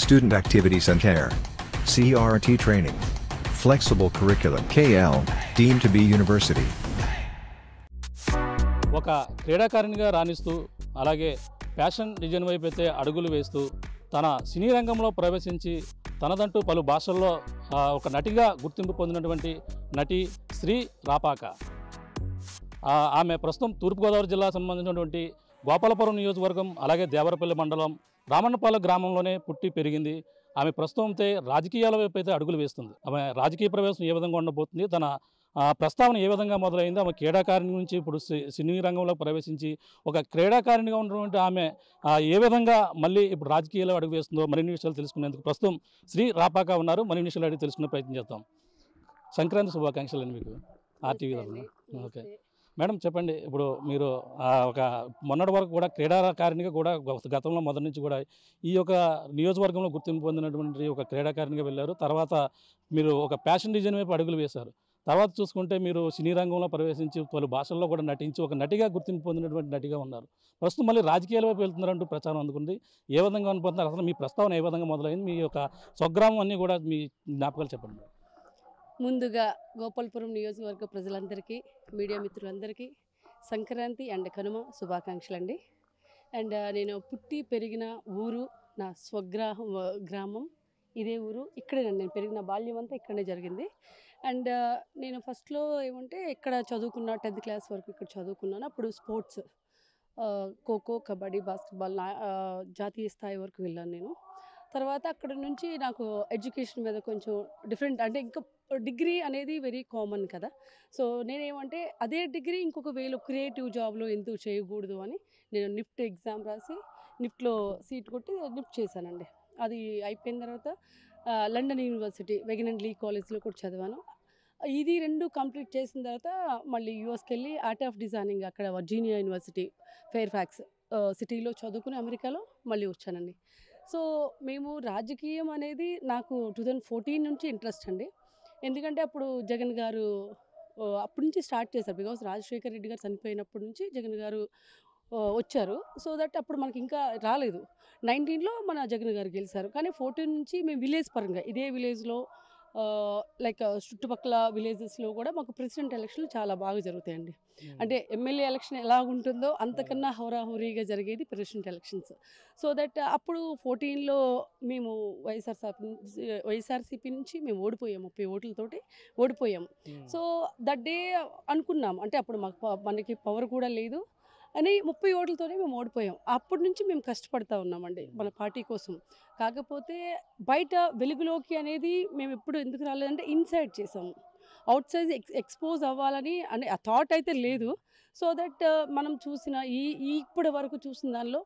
Student activities and care. CRT training. Flexible curriculum. KL, deemed to be university. ఒక క్రీడాకారిణిగా రాణిస్తూ అలాగే fashion design వైపు అయితే అడుగులు వేస్తూ తన సినీ రంగంలో ప్రవేశించి తనదంటూ పలు భాషల్లో ఒక నటిగా గుర్తింపు పొందినటువంటి నటి శ్రీ రాపాక. ఆమె ప్రస్తుతం తూర్పుగోదావరి జిల్లాకు సంబంధించినటువంటి గోపాలపురం నియోజకవర్గం అలాగే దేవరపల్లి మండలం రామన్నపాలెం గ్రామంలోనే పుట్టి పెరిగింది. ఆమె ప్రస్తుతం అయితే రాజకీయాల వైపు అయితే అడుగులు వేస్తుంది. ఆమె రాజకీయ ప్రవేశం ఏ విధంగా ఉండబోతుంది, తన ప్రస్తావన ఏ విధంగా మొదలైంది, ఆమె క్రీడాకారిణి నుంచి ఇప్పుడు సినీ రంగంలో ప్రవేశించి ఒక క్రీడాకారిణిగా ఉన్నటువంటి ఆమె ఏ విధంగా మళ్ళీ ఇప్పుడు రాజకీయాల్లో అడుగు వేస్తుందో మరిన్ని విషయాలు తెలుసుకునేందుకు ప్రస్తుతం శ్రీ రాపాక ఉన్నారు. మరిన్ని విషయాలు అడిగి తెలుసుకునే ప్రయత్నం చేద్దాం. సంక్రాంతి శుభాకాంక్షలు అండి మీకు ఆర్టీవీ తరఫున. ఓకే మేడం, చెప్పండి. ఇప్పుడు మీరు ఒక మొన్నటి వరకు కూడా క్రీడాకారిణిగా కూడా గతంలో మొదటి నుంచి కూడా ఈ యొక్క నియోజకవర్గంలో గుర్తింపు పొందినటువంటి ఒక క్రీడాకారిణిగా వెళ్ళారు. తర్వాత మీరు ఒక ఫ్యాషన్ డిజైన్ వైపు అడుగులు వేశారు. తర్వాత చూసుకుంటే మీరు సినీ రంగంలో ప్రవేశించి పలు భాషల్లో కూడా నటించి ఒక నటిగా గుర్తింపు పొందినటువంటి నటిగా ఉన్నారు. ప్రస్తుతం మళ్ళీ రాజకీయాల వైపు వెళ్తున్నారంటూ ప్రచారం అందుకుంది. ఏ విధంగా అనుకుంటున్నారు, అసలు మీ ప్రస్తావన ఏ విధంగా మొదలైంది, మీ యొక్క స్వగ్రామం అన్నీ కూడా మీ జ్ఞాపకాలు చెప్పండి. ముందుగా గోపాలపురం నియోజకవర్గ ప్రజలందరికీ, మీడియా మిత్రులందరికీ సంక్రాంతి అండ్ కనుమ శుభాకాంక్షలు అండి. అండ్ నేను పుట్టి పెరిగిన ఊరు నా గ్రామం ఇదే ఊరు. ఇక్కడే నేను పెరిగిన బాల్యం అంతా ఇక్కడనే జరిగింది. అండ్ నేను ఫస్ట్లో ఏమంటే ఇక్కడ చదువుకున్న 10th క్లాస్ వరకు ఇక్కడ చదువుకున్నాను. అప్పుడు స్పోర్ట్స్ ఖోఖో, కబడ్డీ, బాస్కెట్బాల్ జాతీయ స్థాయి వరకు వెళ్ళాను నేను. తర్వాత అక్కడ నుంచి నాకు ఎడ్యుకేషన్ మీద కొంచెం డిఫరెంట్, అంటే ఇంకా డిగ్రీ అనేది వెరీ కామన్ కదా. సో నేనేమంటే అదే డిగ్రీ ఇంకొక వేలో క్రియేటివ్ జాబ్లో ఎందుకు చేయకూడదు అని నేను నిఫ్ట్ ఎగ్జామ్ రాసి నిఫ్ట్లో సీట్ కొట్టి నిఫ్ట్ చేశానండి. అది అయిపోయిన తర్వాత లండన్ యూనివర్సిటీ వెగన్ అండ్ లీ కాలేజ్లో కూడా చదివాను. ఇది 2 కంప్లీట్ చేసిన తర్వాత మళ్ళీ యూఎస్కి వెళ్ళి ఆర్ట్ ఆఫ్ డిజైనింగ్ అక్కడ వర్జీనియా యూనివర్సిటీ ఫెయిర్ఫాక్స్ సిటీలో చదువుకుని అమెరికాలో మళ్ళీ వచ్చానండి. సో మేము రాజకీయం అనేది నాకు 2014 నుంచి ఇంట్రెస్ట్ అండి. ఎందుకంటే అప్పుడు జగన్ గారు అప్పటి నుంచి స్టార్ట్ చేశారు. బికాస్ రాజశేఖర్ రెడ్డి గారు చనిపోయినప్పటి నుంచి జగన్ గారు వచ్చారు. సో దట్ అప్పుడు మనకి ఇంకా రాలేదు. 19లో మన జగన్ గారు గెలిచారు. కానీ 14 నుంచి మేము విలేజ్ పరంగా ఇదే విలేజ్లో లైక్ చుట్టుపక్కల విలేజెస్లో కూడా మాకు ప్రెసిడెంట్ ఎలక్షన్లు చాలా బాగా జరుగుతాయండి. అంటే ఎమ్మెల్యే ఎలక్షన్ ఎలా ఉంటుందో అంతకన్నా హోరాహోరీగా జరిగేది ప్రెసిడెంట్ ఎలక్షన్స్. సో దట్ అప్పుడు 14లో మేము వైఎస్ఆర్సీపీ నుంచి మేము ఓడిపోయాము, 30 ఓట్లతోటి ఓడిపోయాము. సో దట్ డే అనుకున్నాం, అంటే అప్పుడు మనకి పవర్ కూడా లేదు అని 30 ఓట్లతోనే మేము ఓడిపోయాం. అప్పటి నుంచి మేము కష్టపడతా ఉన్నామండి మన పార్టీ కోసం. కాకపోతే బయట వెలుగులోకి అనేది మేము ఎప్పుడు ఎందుకు రాలేదంటే ఇన్సైడ్ చేసాము. అవుట్ సైడ్ ఎక్స్పోజ్ అవ్వాలని అనే ఆ థాట్ అయితే లేదు. సో దట్ మనం చూసిన ఇప్పటి వరకు చూసిన దానిలో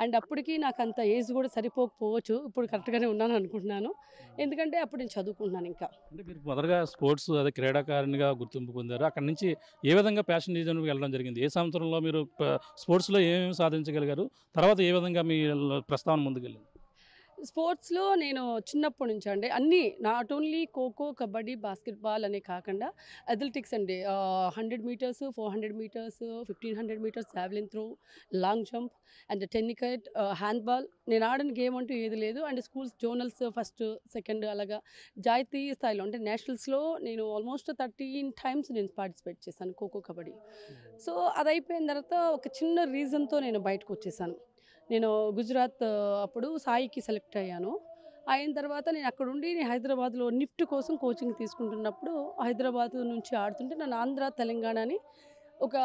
అండ్ అప్పటికి నాకు అంత ఏజ్ కూడా సరిపోకపోవచ్చు. ఇప్పుడు కరెక్ట్గానే ఉన్నాను అనుకుంటున్నాను, ఎందుకంటే అప్పుడు నేను చదువుకుంటున్నాను. ఇంకా అంటే మీరు మొదటగా స్పోర్ట్స్ అదే క్రీడాకారిణిగా గుర్తింపు పొందారు. అక్కడి నుంచి ఏ విధంగా ఫ్యాషన్ డిజైన్కి వెళ్ళడం జరిగింది, ఏ సంవత్సరంలో మీరు స్పోర్ట్స్లో ఏమేమి సాధించగలిగారు, తర్వాత ఏ విధంగా మీ ప్రస్తావన ముందుకెళ్ళింది? స్పోర్ట్స్లో నేను చిన్నప్పటి నుంచి అండి అన్నీ, not only khokho, kabaddi, basketball అనే కాకుండా అథ్లెటిక్స్ అండి. 100 metres, 400 metres, 1500 metres, javelin throw, long jump and tennikoit, handball. నేను ఆడిన గేమ్ అంటూ ఏది లేదు. And schools zonals first, second అలాగా జాతీయ స్థాయిలో అంటే నేషనల్స్లో నేను ఆల్మోస్ట్ 13 టైమ్స్ నేను పార్టిసిపేట్ చేశాను ఖోఖో, కబడ్డీ. సో అది అయిపోయిన తర్వాత ఒక చిన్న రీజన్తో నేను బయటకు వచ్చేసాను. నేను గుజరాత్ అప్పుడు సాయికి సెలెక్ట్ అయ్యాను. అయిన తర్వాత నేను అక్కడుండి హైదరాబాద్లో నిఫ్ట్ కోసం కోచింగ్ తీసుకుంటున్నప్పుడు హైదరాబాద్ నుంచి ఆడుతుంటే నన్ను ఆంధ్ర, తెలంగాణని ఒక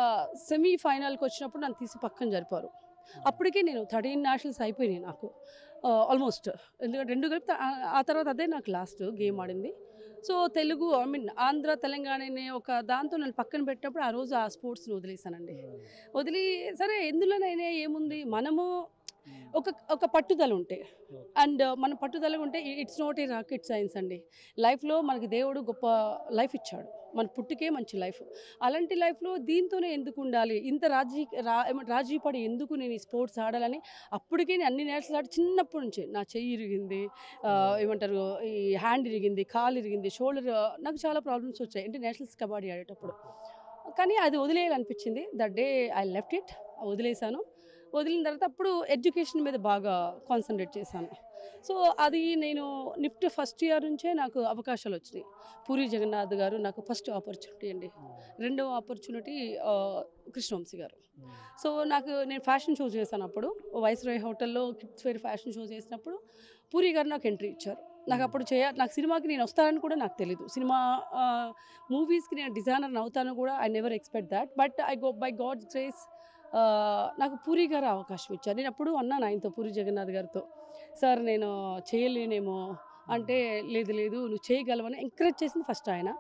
సెమీఫైనల్కి వచ్చినప్పుడు నన్ను తీసి పక్కన జరిపారు. అప్పటికే నేను 13 నేషనల్స్ అయిపోయినాయి నాకు ఆల్మోస్ట్. ఎందుకంటే 2 కలిపి ఆ తర్వాత అదే నాకు లాస్ట్ గేమ్ ఆడింది. సో తెలుగు ఆంధ్ర, తెలంగాణ అనే ఒక దాంతో నన్ను పక్కన పెట్టినప్పుడు ఆ రోజు ఆ స్పోర్ట్స్ని వదిలేసానండి. వదిలి సరే ఎందులోనైనా ఏముంది, మనము ఒక పట్టుదల ఉంటే అండ్ మన పట్టుదల ఉంటే it's not a rocket science అండి. లైఫ్లో మనకి దేవుడు గొప్ప లైఫ్ ఇచ్చాడు, మన పుట్టుకే మంచి లైఫ్. అలాంటి లైఫ్లో దీంతోనే ఎందుకు ఉండాలి, ఇంత రాజీ పడి ఎందుకు నేను ఈ స్పోర్ట్స్ ఆడాలని. అప్పటికే నేను అన్ని నేషనల్స్ ఆడి చిన్నప్పటి నుంచి నా చెయ్యి ఇరిగింది, ఏమంటారు ఈ హ్యాండ్ ఇరిగింది, కాలు ఇరిగింది, షోల్డర్, నాకు చాలా ప్రాబ్లమ్స్ వచ్చాయి అంటే నేషనల్స్ కబడ్డీ ఆడేటప్పుడు. కానీ అది వదిలేయాలనిపించింది. That day I left it, వదిలేసాను. వదిలిన తర్వాత అప్పుడు ఎడ్యుకేషన్ మీద బాగా కాన్సన్ట్రేట్ చేశాను. సో అది నేను నిఫ్ట్ ఫస్ట్ ఇయర్ నుంచే నాకు అవకాశాలు వచ్చినాయి. పూరి జగన్నాథ్ గారు నాకు ఫస్ట్ ఆపర్చునిటీ అండి. రెండవ ఆపర్చునిటీ కృష్ణవంశీ గారు. సో నేను ఫ్యాషన్ షో చేశాను అప్పుడు వైస్రాయ్ హోటల్లో కిడ్స్ వేర్ ఫ్యాషన్ షో చేసినప్పుడు పూరి గారు నాకు ఎంట్రీ ఇచ్చారు. నాకు అప్పుడు నాకు సినిమాకి నేను వస్తానని కూడా నాకు తెలీదు. సినిమా మూవీస్కి నేను డిజైనర్ అవుతాను కూడా I never expect that. But by God's grace నాకు పూరి గారు అవకాశం ఇచ్చారు. నేను అప్పుడు అన్నాను ఆయనతో, పూరి జగన్నాథ్ గారితో, సార్ నేను చేయలేనేమో అంటే, లేదు లేదు నువ్వు చేయగలవని ఎంకరేజ్ చేసింది ఫస్ట్ ఆయన.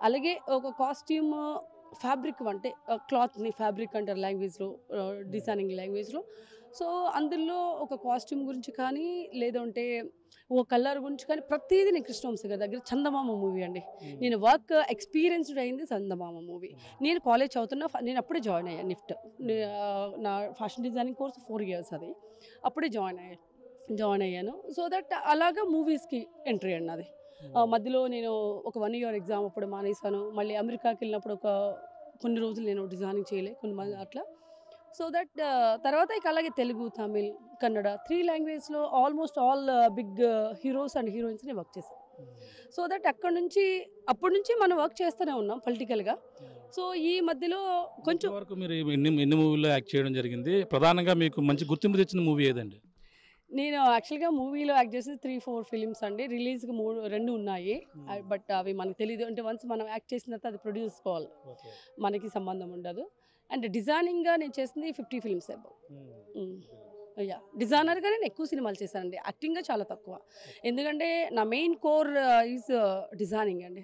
అలాగే ఒక కాస్ట్యూమ్ ఫ్యాబ్రిక్ అంటే క్లాత్ని ఫ్యాబ్రిక్ అంటారు లాంగ్వేజ్లో, డిజైనింగ్ లాంగ్వేజ్లో. సో అందులో ఒక కాస్ట్యూమ్ గురించి కానీ లేదంటే ఓ కలర్ గురించి కానీ ప్రతిదీ నేను కృష్ణవంశీ గారి దగ్గర చందమామ మూవీ అండి. నేను వర్క్ ఎక్స్పీరియన్స్డ్ అయింది చందమామ మూవీ. నేను కాలేజ్ చదువుతున్నా, నేను అప్పుడే జాయిన్ అయ్యాను నిఫ్ట్. నా ఫ్యాషన్ డిజైనింగ్ కోర్స్ 4 years అది, అప్పుడే జాయిన్ అయ్యాను. సో దట్ అలాగా మూవీస్కి ఎంట్రీ అండి అది. మధ్యలో నేను ఒక 1 year ఎగ్జామ్ అప్పుడు మానేశాను. మళ్ళీ అమెరికాకి వెళ్ళినప్పుడు కొన్ని రోజులు నేను డిజైనింగ్ చేయలే, కొన్ని మంది అట్లా. సో దట్ తర్వాత ఇక అలాగే తెలుగు, తమిళ్, కన్నడ 3 languagesలో almost all big heroes and హీరోయిన్స్ని వర్క్ చేశాను. సో దట్ అప్పటి నుంచి మనం వర్క్ చేస్తూనే ఉన్నాం పొలిటికల్గా. సో ఈ మధ్యలో కొంచెం వరకు మీరు ఎన్ని మూవీలో యాక్ట్ చేయడం జరిగింది? ప్రధానంగా మీకు మంచి గుర్తింపు తెచ్చిన మూవీ ఏదండి? నేను యాక్చువల్గా మూవీలో యాక్ట్ చేసేది 3-4 ఫిలిమ్స్ అండి. రిలీజ్కి 2 ఉన్నాయి. బట్ అవి మనకు తెలియదు. అంటే వన్స్ మనం యాక్ట్ చేసిన తర్వాత అది ప్రొడ్యూస్ చేసుకోవాలి, మనకి సంబంధం ఉండదు. అండ్ డిజైనింగ్గా నేను చేసింది 50 ఫిలిమ్స్ అబౌవ్. డిజైనర్గా నేను ఎక్కువ సినిమాలు చేశానండి, యాక్టింగ్గా చాలా తక్కువ. ఎందుకంటే నా మెయిన్ కోర్ ఈజ్ డిజైనింగ్ అండి.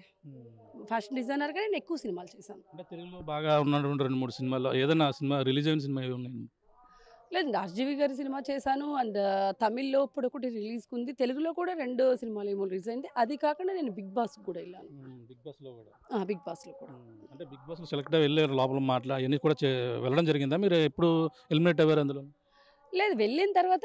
ఫ్యాషన్ డిజైనర్గా నేను ఎక్కువ సినిమాలు చేశాను. అంటే తెలుగులో బాగా ఉన్నటువంటి 2-3 సినిమాల్లో ఏదైనా సినిమా రిలీజ్ అయిన సినిమా ఏమి ఉన్నాయి? లేదండి, ఆర్జీవి గారి సినిమా చేశాను. అండ్ తమిళ్లో ఇప్పుడు ఒకటి రిలీజ్కి ఉంది. తెలుగులో కూడా 2 సినిమాలు ఏమో రిలీజ్ అయింది. అది కాకుండా నేను బిగ్ బాస్కి కూడా వెళ్ళాను. బిగ్ బాస్లో కూడా అంటే బిగ్ బాస్లో సెలెక్ట్ అయ్యి వెళ్ళారు, లోపల అవన్నీ కూడా వెళ్ళడం జరిగిందా? మీరు ఎప్పుడు ఎలిమినేట్ అయ్యారు అందులో? లేదు, వెళ్ళిన తర్వాత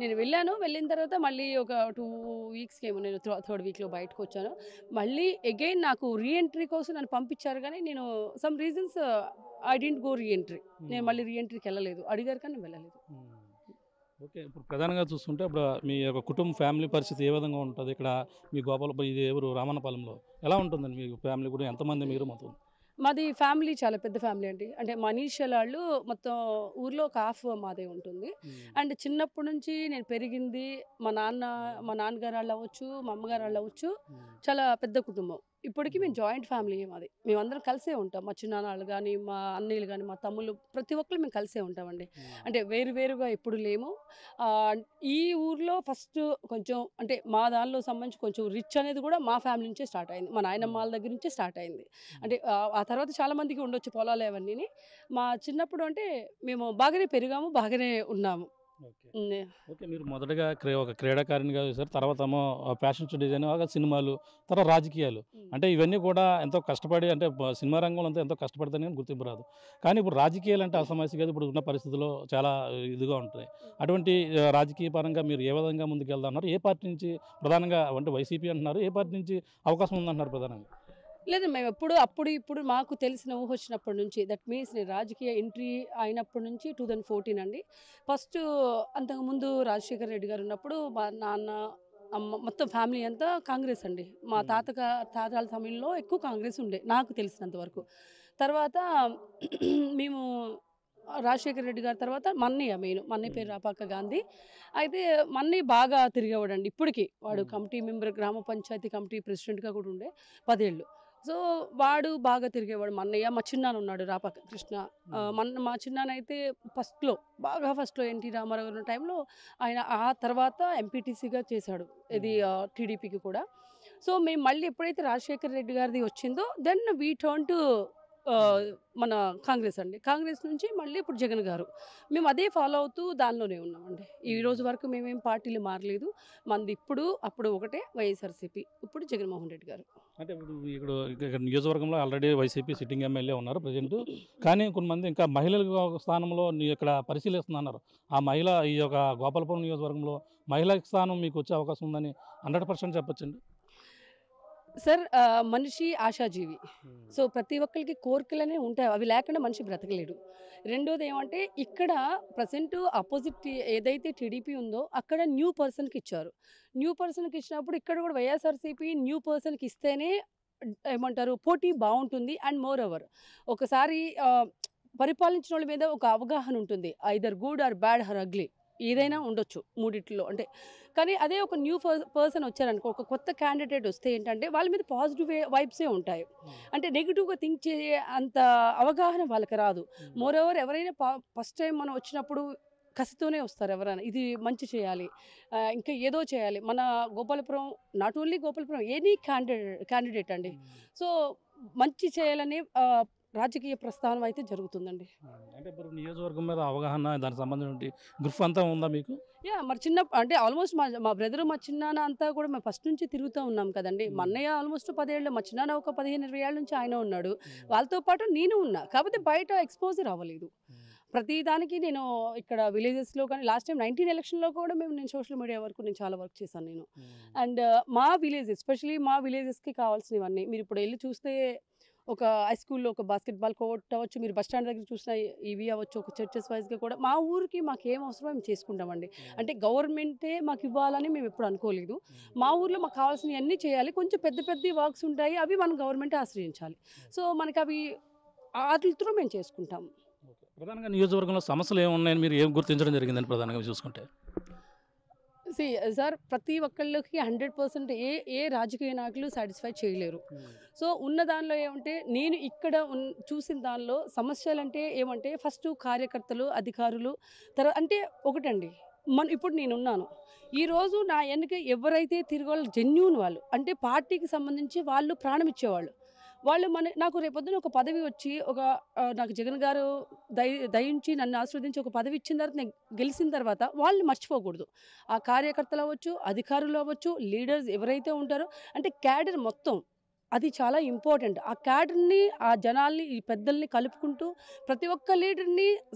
నేను వెళ్ళిన తర్వాత మళ్ళీ ఒక 2 weeksకి ఏమో నేను 3rd weekలో బయటకు వచ్చాను. మళ్ళీ అగైన్ నాకు రీఎంట్రీ కోసం నన్ను పంపించారు, కానీ నేను some reasons I didn't go reentry. నేను మళ్ళీ రీఎంట్రీకి వెళ్ళలేదు. అడిగారు కానీ వెళ్ళలేదు. ఓకే, ఇప్పుడు ప్రధానంగా చూస్తుంటే ఇప్పుడు మీ యొక్క కుటుంబ ఫ్యామిలీ పరిస్థితి ఏ విధంగా ఉంటుంది? ఇక్కడ మీ ఇది ఎవరు రామన్నపాలెంలో ఎలా ఉంటుందండి మీ ఫ్యామిలీ కూడా? ఎంతమంది మీరు మొత్తం? మాది ఫ్యామిలీ చాలా పెద్ద ఫ్యామిలీ అండి. అంటే మనీషాల వాళ్ళు మొత్తం ఊర్లో ఒక హాఫ్ మాదే ఉంటుంది. అండ్ చిన్నప్పటి నుంచి నేను పెరిగింది మా నాన్నగారు వాళ్ళు అవ్వచ్చు, మా అమ్మగారు వాళ్ళు అవ్వచ్చు, చాలా పెద్ద కుటుంబం. ఇప్పటికీ మేము జాయింట్ ఫ్యామిలీ మాది. మేమందరం కలిసే ఉంటాం. మా చిన్నాన్నలు కానీ, మా అన్నయ్యలు కానీ, మా తమ్ముళ్ళు, ప్రతి ఒక్కరు మేము కలిసే ఉంటామండి. అంటే వేరుగా ఎప్పుడు లేము. ఈ ఊర్లో ఫస్ట్ కొంచెం అంటే మా దానిలో సంబంధించి కొంచెం రిచ్ అనేది కూడా మా ఫ్యామిలీ నుంచే స్టార్ట్ అయింది. మా నాయనమ్మ వాళ్ళ దగ్గర నుంచే స్టార్ట్ అయింది. అంటే ఆ తర్వాత చాలామందికి ఉండొచ్చు పొలాలు అవన్నీ. మా చిన్నప్పుడు అంటే మేము బాగానే పెరిగాము, బాగానే ఉన్నాము. ఓకే, మీరు మొదటగా ఒక క్రీడాకారిణిగా చేశారు, తర్వాత ఏమో ఫ్యాషన్ డిజైన్, సినిమాలు, తర్వాత రాజకీయాలు. అంటే ఇవన్నీ కూడా ఎంతో కష్టపడి, అంటే సినిమా రంగంలో అంతా ఎంతో కష్టపడితేనే గుర్తింపు రాదు. కానీ ఇప్పుడు రాజకీయాలు అంటే అసమస్య కాదు, ఇప్పుడు ఉన్న పరిస్థితుల్లో చాలా ఇదిగా ఉంటాయి. అటువంటి రాజకీయ పరంగా మీరు ఏ విధంగా ముందుకు వెళ్తున్నారు? ఏ పార్టీ నుంచి ప్రధానంగా, అంటే వైసీపీ అంటున్నారు, ఏ పార్టీ నుంచి అవకాశం ఉందంటున్నారు ప్రధానంగా? లేదు, మేము ఇప్పుడు మాకు తెలిసిన ఊహ వచ్చినప్పటి నుంచి, దట్ మీన్స్ నేను రాజకీయ ఎంట్రీ అయినప్పటి నుంచి 2014 అండి. ఫస్ట్ అంతకుముందు రాజశేఖర్ రెడ్డి గారు ఉన్నప్పుడు మా నాన్న, అమ్మ, మొత్తం ఫ్యామిలీ అంతా కాంగ్రెస్ అండి. మా తాతల సమయంలో ఎక్కువ కాంగ్రెస్ ఉండే నాకు తెలిసినంత వరకు. తర్వాత మేము రాజశేఖర రెడ్డి గారి తర్వాత మన్నయ్య పేరు రాపాక గాంధీ. అయితే మన్నయ్య బాగా తిరిగేవాడండి. ఇప్పటికీ వాడు కమిటీ మెంబర్, గ్రామ పంచాయతీ కమిటీ ప్రెసిడెంట్గా కూడా ఉండే 10 ఏళ్ళు. సో వాడు బాగా తిరిగేవాడు. మన్నయ్య, మా చిన్నాన్న ఉన్నాడు రాపాక కృష్ణ. మా చిన్నాన్న అయితే ఫస్ట్లో ఎన్టీ రామారావు ఉన్న టైంలో ఆయన, ఆ తర్వాత ఎంపీటీసీగా చేశాడు ఇది టీడీపీకి కూడా. సో మేము మళ్ళీ ఎప్పుడైతే రాజశేఖర రెడ్డి గారిది వచ్చిందో దెన్ వీ టర్న్ టు మన కాంగ్రెస్ అండి. కాంగ్రెస్ నుంచి మళ్ళీ ఇప్పుడు జగన్ గారు. మేము అదే ఫాలో అవుతూ దానిలోనే ఉన్నామండి. ఈ రోజు వరకు మేమేం పార్టీలు మారలేదు. మనది అప్పుడు ఒకటే వైఎస్ఆర్సీపీ, ఇప్పుడు జగన్మోహన్ రెడ్డి గారు. అంటే ఇప్పుడు ఇక్కడ నియోజకవర్గంలో ఆల్రెడీ వైసీపీ సిట్టింగ్ ఎమ్మెల్యే ఉన్నారు ప్రజెంట్. కానీ కొంతమంది ఇంకా మహిళల స్థానంలో ఇక్కడ పరిశీలిస్తున్నారు. ఆ మహిళ ఈ యొక్క గోపాలపురం నియోజకవర్గంలో మహిళా స్థానం మీకు వచ్చే అవకాశం ఉందని 100% చెప్పొచ్చండి. సార్ మనిషి ఆశాజీవి. సో ప్రతి ఒక్కరికి కోరికలనే ఉంటాయి, అవి లేకుండా మనిషి బ్రతకలేడు. రెండోది ఏమంటే ఇక్కడ ప్రజెంట్ అపోజిట్ ఏదైతే టీడీపీ ఉందో అక్కడ న్యూ పర్సన్కి ఇచ్చారు. న్యూ పర్సన్కి ఇచ్చినప్పుడు ఇక్కడ కూడా వైఎస్ఆర్సీపీ న్యూ పర్సన్కి ఇస్తేనే ఏమంటారు పోటీ బాగుంటుంది. అండ్ మోర్ ఓవర్ ఒకసారి పరిపాలించిన వాళ్ళ మీద ఒక అవగాహన ఉంటుంది, either good or bad or ugly ఏదైనా ఉండొచ్చు మూడిట్లో అంటే. కానీ అదే ఒక న్యూ పర్సన్ వచ్చారనుకో, ఒక కొత్త క్యాండిడేట్ వస్తే ఏంటంటే వాళ్ళ మీద పాజిటివ్ వైబ్సే ఉంటాయి. అంటే నెగిటివ్గా థింక్ చేసే అంత అవగాహన వాళ్ళకి రాదు. మోర్ ఓవర్ ఎవరైనా ఫస్ట్ టైం మనం వచ్చినప్పుడు కసితోనే వస్తారు ఎవరైనా, ఇది మంచి చేయాలి, ఇంకా ఏదో చేయాలి. మన Gopalapuram, not only Gopalapuram, any candidate అండి. సో మంచి చేయాలని రాజకీయ ప్రస్థానం అయితే జరుగుతుందండి. అంటే ఇప్పుడు నియోజకవర్గం మీద అవగాహన దానికి సంబంధించిన గ్రూప్ అంతా ఉందా మీకు? మరి చిన్న అంటే ఆల్మోస్ట్ మా బ్రదరు మా చిన్నాన్న అంతా కూడా మేము ఫస్ట్ నుంచి తిరుగుతూ ఉన్నాం కదండి. మా అన్నయ్య ఆల్మోస్ట్ 10 ఏళ్ళు, మా చిన్నాన్న ఒక 15-20 ఏళ్ళ నుంచి ఆయన ఉన్నాడు. వాళ్ళతో పాటు నేను ఉన్నా, కాకపోతే బయట ఎక్స్పోజర్ అవ్వలేదు. ప్రతి దానికి నేను ఇక్కడ విలేజెస్లో కానీ లాస్ట్ టైం 19 ఎలక్షన్లో కూడా నేను సోషల్ మీడియా వరకు నేను చాలా వర్క్ చేశాను నేను. అండ్ మా విలేజ్ ఎస్పెషలీ మా విలేజెస్కి కావాల్సినవన్నీ మీరు ఇప్పుడు వెళ్ళి చూస్తే ఒక హై స్కూల్లో ఒక బాస్కెట్బాల్ కోర్ట్ అవ్వచ్చు, మీరు బస్ స్టాండ్ దగ్గర చూసిన ఇవి అవ్వచ్చు, ఒక చర్చెస్ వైజ్గా కూడా మా ఊరికి మాకు ఏం అవసరమో మేము చేసుకుంటామండి. అంటే గవర్నమెంటే మాకు ఇవ్వాలని మేము ఎప్పుడు అనుకోలేదు. మా ఊర్లో మాకు కావాల్సినవి అన్నీ చేయాలి. కొంచెం పెద్ద పెద్ద వర్క్స్ ఉంటాయి, అవి మనం గవర్నమెంటే ఆశ్రయించాలి. సో మనకి అవి వాటితో మేము చేసుకుంటాము. ప్రధానంగా నియోజకవర్గంలో సమస్యలు ఏమున్నాయని మీరు ఏం గుర్తించడం జరిగిందని ప్రధానంగా చూసుకుంటే? సార్ ప్రతి ఒక్కళ్ళకి 100% ఏ రాజకీయ నాయకులు సాటిస్ఫై చేయలేరు. సో ఉన్న దానిలో ఏమంటే నేను ఇక్కడ చూసిన దానిలో సమస్యలు అంటే ఏమంటే ఫస్ట్ కార్యకర్తలు, అధికారులు, తర్వాత అంటే ఒకటండి ఇప్పుడు నేనున్నాను ఈరోజు నా వెనుక ఎవరైతే తిరగాలో జెన్యూన్ వాళ్ళు అంటే పార్టీకి సంబంధించి వాళ్ళు ప్రాణం ఇచ్చేవాళ్ళు, వాళ్ళు నాకు రేపొద్దున ఒక పదవి వచ్చి నాకు జగన్ గారు దయించి నన్ను ఆస్వాదించి ఒక పదవి ఇచ్చిన తర్వాత నేను గెలిచిన తర్వాత వాళ్ళని మర్చిపోకూడదు. ఆ కార్యకర్తలు అవ్వచ్చు, అధికారులు అవ్వచ్చు, లీడర్స్ ఎవరైతే ఉంటారో అంటే క్యాడర్ మొత్తం అది చాలా ఇంపార్టెంట్. ఆ క్యాడర్ని, ఆ జనాల్ని, ఈ పెద్దల్ని కలుపుకుంటూ ప్రతి ఒక్క లీడర్ని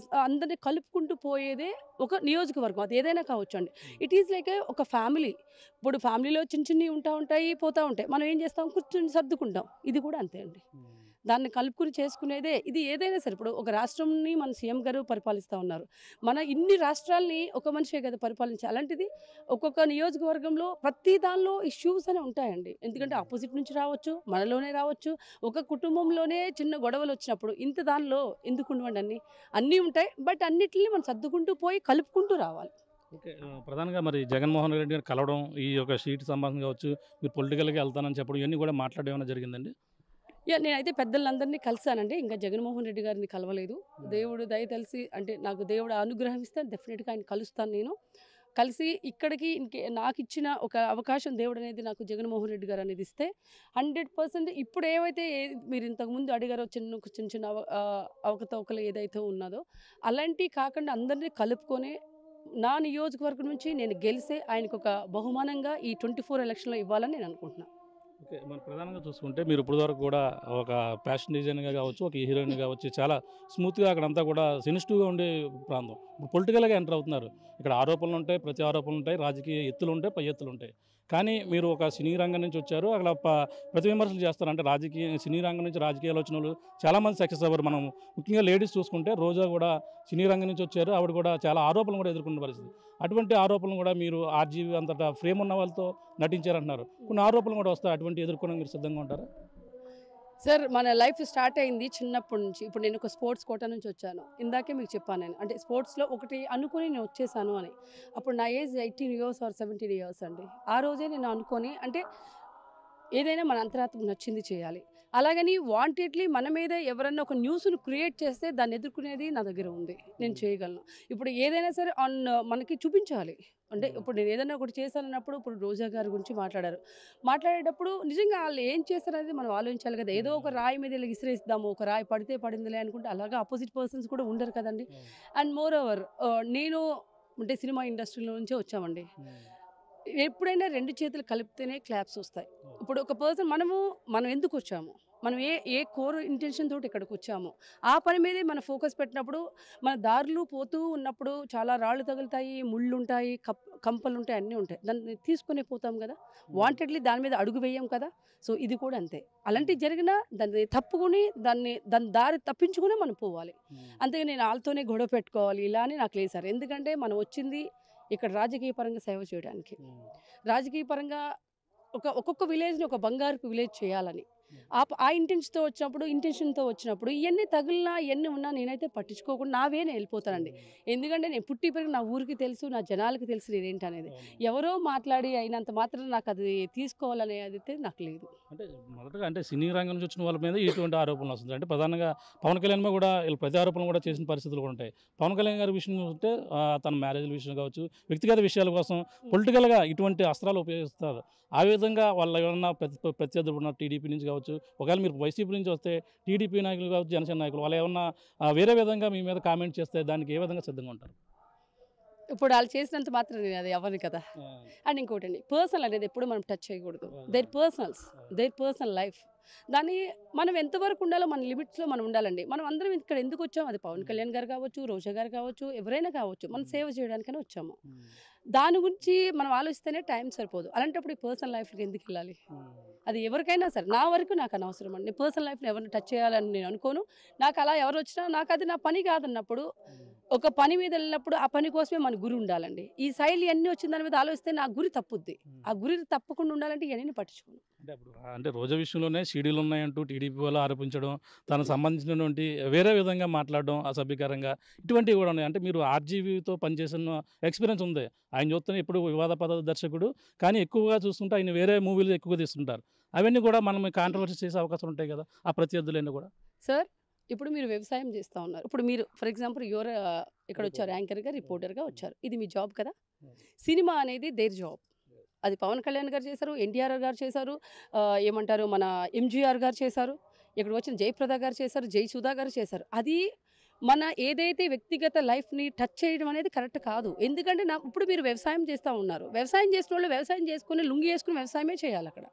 అందరినీ కలుపుకుంటూ పోయేదే ఒక నియోజకవర్గం. అది ఏదైనా కావచ్చు అండి. ఇట్ ఈజ్ లైక్ ఒక ఫ్యామిలీ. ఇప్పుడు ఫ్యామిలీలో చిన్న చిన్నవి ఉంటాయి, పోతూ ఉంటాయి. మనం ఏం చేస్తాం, కూర్చొని సర్దుకుంటాం. ఇది కూడా అంతే అండి. దాన్ని కలుపుకుని చేసుకునేదే ఇది ఏదైనా సరే. ఇప్పుడు ఒక రాష్ట్రంని మన సీఎం గారు పరిపాలిస్తూ ఉన్నారు. మన ఇన్ని రాష్ట్రాల్ని ఒక మనిషే కదా పరిపాలించాలి. అలాంటిది ఒక్కొక్క నియోజకవర్గంలో ప్రతి దానిలో ఇష్యూస్ అని ఉంటాయండి. ఎందుకంటే ఆపోజిట్ నుంచి రావచ్చు, మనలోనే రావచ్చు. ఒక కుటుంబంలోనే చిన్న గొడవలు వచ్చినప్పుడు ఇంత దానిలో ఎందుకు ఉండవండి, అన్నీ ఉంటాయి. బట్ అన్నిటిని మనం సర్దుకుంటూ పోయి కలుపుకుంటూ రావాలి. ఓకే. ప్రధానంగా మరి జగన్మోహన్ రెడ్డి గారు కలవడం, ఈ యొక్క సీటు సంబంధం కావచ్చు, మీరు పొలిటికల్గా వెళ్తానని చెప్పడం, ఇవన్నీ కూడా మాట్లాడడం ఏమైనా జరిగిందండి? నేనైతే పెద్దలందరినీ కలిసానండి. ఇంకా జగన్మోహన్ రెడ్డి గారిని కలవలేదు. దేవుడు దయ తెలిసి అంటే నాకు దేవుడు అనుగ్రహిస్తే డెఫినెట్గా ఆయన కలుస్తాను. నేను కలిసి ఇక్కడికి నాకు ఇచ్చిన ఒక అవకాశం దేవుడు అనేది నాకు జగన్మోహన్ రెడ్డి గారు అనేది ఇస్తే 100% ఇప్పుడు ఏవైతే మీరు ఇంతకుముందు అడిగారో చిన్న చిన్న అవకతవకలు ఏదైతే ఉన్నదో అలాంటివి కాకుండా అందరినీ కలుపుకొని నా నియోజకవర్గం నుంచి నేను గెలిసే ఆయనకు ఒక బహుమానంగా ఈ 24 ఎలక్షన్లో ఇవ్వాలని నేను అనుకుంటున్నాను. ఓకే. మరి ప్రధానంగా చూసుకుంటే మీరు ఇప్పటి వరకు కూడా ఒక ఫ్యాషన్ డిజైనర్గా కావచ్చు, ఒక హీరోయిన్ కావచ్చు, చాలా స్మూత్గా అక్కడంతా కూడా సెన్సిటివ్గా ఉండే ప్రాంతం. ఇప్పుడు పొలిటికల్గా ఎంటర్ అవుతున్నారు. ఇక్కడ ఆరోపణలు ఉంటాయి, ప్రతి ఆరోపణలు ఉంటాయి, రాజకీయ ఎత్తులు ఉంటాయి, పై ఎత్తులు ఉంటాయి. కానీ మీరు ఒక సినీ రంగం నుంచి వచ్చారు, అక్కడ ప్రతి విమర్శలు చేస్తారు. అంటే సినీ రంగం నుంచి రాజకీయాలు వచ్చిన వాళ్ళు చాలామంది సక్సెస్ అవ్వరు. మనం ముఖ్యంగా లేడీస్ చూసుకుంటే రోజా కూడా సినీ రంగం నుంచి వచ్చారు, ఆవిడ కూడా చాలా ఆరోపణలు కూడా ఎదుర్కొన్న పరిస్థితి. అటువంటి ఆరోపణలు కూడా మీరు ఆర్జీవి అంతటా ఫ్రేమ్ ఉన్న వాళ్ళతో నటించారంటున్నారు. కొన్ని ఆరోపణలు కూడా వస్తాయి, అటువంటి ఎదుర్కొనడానికి మీరు సిద్ధంగా ఉంటారా? సార్ మన లైఫ్ స్టార్ట్ అయింది చిన్నప్పటి నుంచి. ఇప్పుడు నేను ఒక స్పోర్ట్స్ కోటా నుంచి వచ్చాను. ఇందాకే మీకు చెప్పాను నేను, అంటే స్పోర్ట్స్లో ఒకటి అనుకుని నేను వచ్చేసాను అని. అప్పుడు నా ఏజ్ 18 years or 17 years అండి. ఆ రోజే నేను అనుకొని అంటే ఏదైనా మన అంతరాత్మకు నచ్చింది చేయాలి. అలాగని వాంటెడ్లీ మన మీద ఎవరన్నా ఒక న్యూస్ను క్రియేట్ చేస్తే దాన్ని ఎదుర్కొనేది నా దగ్గర ఉంది, నేను చేయగలను. ఇప్పుడు ఏదైనా సరే మనకి చూపించాలి. అంటే ఇప్పుడు నేను ఏదైనా ఒకటి చేశానన్నప్పుడు ఇప్పుడు రోజా గారి గురించి మాట్లాడేటప్పుడు నిజంగా వాళ్ళు ఏం చేస్తారనేది మనం ఆలోచించాలి కదా. ఏదో ఒక రాయి మీద ఇలా ఇసిరేద్దాము, ఒక రాయి పడితే పడిందిలే అనుకుంటే అలాగా ఆపోజిట్ పర్సన్స్ కూడా ఉండరు కదండి. అండ్ మోర్ ఓవర్ నేను అంటే సినిమా ఇండస్ట్రీలో నుంచే వచ్చామండి. ఎప్పుడైనా 2 చేతులు కలిపితేనే క్లాప్స్ వస్తాయి. ఇప్పుడు ఒక పర్సన్ మనం ఎందుకు వచ్చాము, మనం ఏ కోర్ ఇంటెన్షన్ తోటి ఇక్కడికి వచ్చామో ఆ పని మీదే మన ఫోకస్ పెట్టినప్పుడు మన దారులు పోతూ ఉన్నప్పుడు చాలా రాళ్ళు తగులుతాయి, ముళ్ళు ఉంటాయి, కంపలు ఉంటాయి, అన్నీ ఉంటాయి. దాన్ని తీసుకునే పోతాం కదా, వాంటెడ్లీ దాని మీద అడుగు వేయం కదా. సో ఇది కూడా అంతే. అలాంటివి జరిగినా దాన్ని తప్పుకుని దాని దారి తప్పించుకుని మనం పోవాలి. అంతేగా నేను వాళ్ళతోనే గొడవ పెట్టుకోవాలి ఇలా అని నాకు లేదు సార్. ఎందుకంటే మనం వచ్చింది ఇక్కడ రాజకీయ పరంగా సేవ చేయడానికి, రాజకీయ పరంగా ఒక్కొక్క విలేజ్ని ఒక బంగారు విలేజ్ చేయాలని ఆ ఇంటెన్షన్తో వచ్చినప్పుడు ఇవన్నీ తగిలినా ఇవన్నీ ఉన్నా నేనైతే పట్టించుకోకుండా నావే నేను వెళ్ళిపోతానండి. ఎందుకంటే నేను పుట్టి పెరిగి నా ఊరికి తెలుసు, నా జనాలకి తెలుసు నేనేంటి అనేది. ఎవరో మాట్లాడి అయినంత మాత్రం నాకు అది తీసుకోవాలనేది అయితే నాకు లేదు. అంటే మొదటగా అంటే సినీ రంగం నుంచి వచ్చిన వాళ్ళ మీద ఇటువంటి ఆరోపణలు వస్తుంది. అంటే ప్రధానంగా పవన్ కళ్యాణ్ మీద కూడా వీళ్ళు ప్రతి ఆరోపణలు కూడా చేసిన పరిస్థితులు కూడా ఉంటాయి. పవన్ కళ్యాణ్ గారి విషయం చూస్తే తన మ్యారేజ్ విషయం కావచ్చు, వ్యక్తిగత విషయాల కోసం పొలిటికల్గా ఇటువంటి అస్త్రాలు ఉపయోగిస్తారు. ఆ విధంగా వాళ్ళు ఏమన్నా ప్రత్యర్థులు ఉన్న టీడీపీ నుంచి కావచ్చు, ఒకవేళ మీరు వైసీపీ నుంచి వస్తే టీడీపీ నాయకులు కావచ్చు, జనసేన నాయకులు వాళ్ళు ఏమన్నా వేరే విధంగా మీ మీద కామెంట్ చేస్తే దానికి ఏ విధంగా సిద్ధంగా ఉంటారు? ఇప్పుడు వాళ్ళు చేసినంత మాత్రం నేను అది అవ్వను కదా. అండ్ ఇంకోటండి, పర్సనల్ అనేది ఎప్పుడు మనం టచ్ చేయకూడదు. దేర్ పర్సనల్ లైఫ్, దాన్ని మనం ఎంతవరకు ఉండాలో మన లిమిట్స్లో మనం ఉండాలండి. మనం అందరం ఇక్కడ ఎందుకు వచ్చాము, అది పవన్ కళ్యాణ్ గారు కావచ్చు, రోజా గారు కావచ్చు, ఎవరైనా కావచ్చు, మనం సేవ చేయడానికనే వచ్చాము. దాని గురించి మనం ఆలోచిస్తేనే టైం సరిపోదు. అలాంటప్పుడు ఈ పర్సనల్ లైఫ్కి ఎందుకు వెళ్ళాలి? అది ఎవరికైనా సరే, నా వరకు నాకు అనవసరం అండి. పర్సనల్ లైఫ్ని ఎవరిని టచ్ చేయాలని నేను అనుకోను. నాకు అలా ఎవరు వచ్చినా నాకు అది నా పని కాదన్నప్పుడు, ఒక పని మీద వెళ్ళినప్పుడు ఆ పని కోసమే మన గురి ఉండాలండి. ఈ శైలి అన్నీ వచ్చిన దాని మీద ఆలోచిస్తే నా గురి తప్పుద్ది. ఆ గురి తప్పకుండా ఉండాలంటే ఇవన్నీ పట్టించుకోను. అంటే రోజా విషయంలోనే సీడీలు ఉన్నాయంటూ టీడీపీ వాళ్ళు ఆరోపించడం, తనకు సంబంధించినటువంటి వేరే విధంగా మాట్లాడడం అసభ్యకరంగా, ఇటువంటివి కూడా ఉన్నాయి. అంటే మీరు ఆర్జీవీతో పనిచేసిన ఎక్స్పీరియన్స్ ఉంది. ఆయన చూస్తేనే ఇప్పుడు వివాదాస్పద దర్శకుడు, కానీ ఎక్కువగా చూస్తుంటే ఆయన వేరే మూవీలు ఎక్కువగా తీస్తుంటారు. అవన్నీ కూడా మనం కాంట్రవర్సీ చేసే అవకాశం ఉంటాయి కదా, ఆ ప్రత్యర్థులన్నీ కూడా. సార్ ఇప్పుడు మీరు వ్యవసాయం చేస్తూ ఉన్నారు. ఇప్పుడు మీరు ఫర్ ఎగ్జాంపుల్ ఇక్కడ వచ్చారు, యాంకర్గా, రిపోర్టర్గా వచ్చారు. ఇది మీ జాబ్ కదా. సినిమా అనేది దేర్ జాబ్. అది పవన్ కళ్యాణ్ గారు చేశారు, ఎన్టీఆర్ గారు చేశారు, ఏమంటారు మన ఎంజీఆర్ గారు చేశారు, ఇక్కడ వచ్చిన జయప్రద గారు చేశారు, జయసుధా గారు చేశారు. అది మన ఏదైతే వ్యక్తిగత లైఫ్ని టచ్ చేయడం అనేది కరెక్ట్ కాదు. ఎందుకంటే ఇప్పుడు మీరు వ్యవసాయం చేస్తూ ఉన్నారు. వ్యవసాయం చేసిన వాళ్ళు వ్యవసాయం చేసుకుని లుంగి వేసుకుని వ్యవసాయమే చేయాలి. అక్కడ